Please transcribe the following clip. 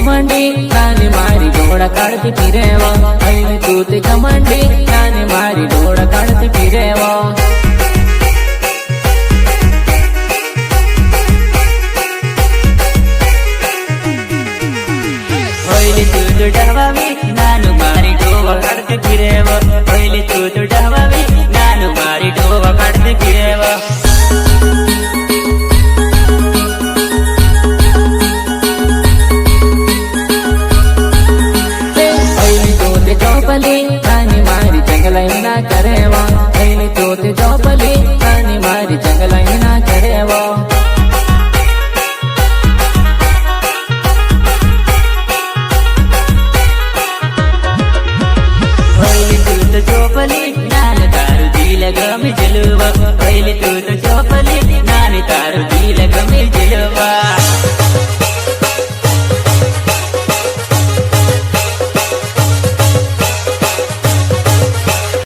घमंडी नानी मारी डोड़ा काढ़ती फिरेवा भैली तूत घमंडी नानी मारी डोड़ा काढ़ती फिरेवा भैली तूत डहवा में नानू मारी डोड़ा काढ़ती फिरेवा भैली तूत डहवा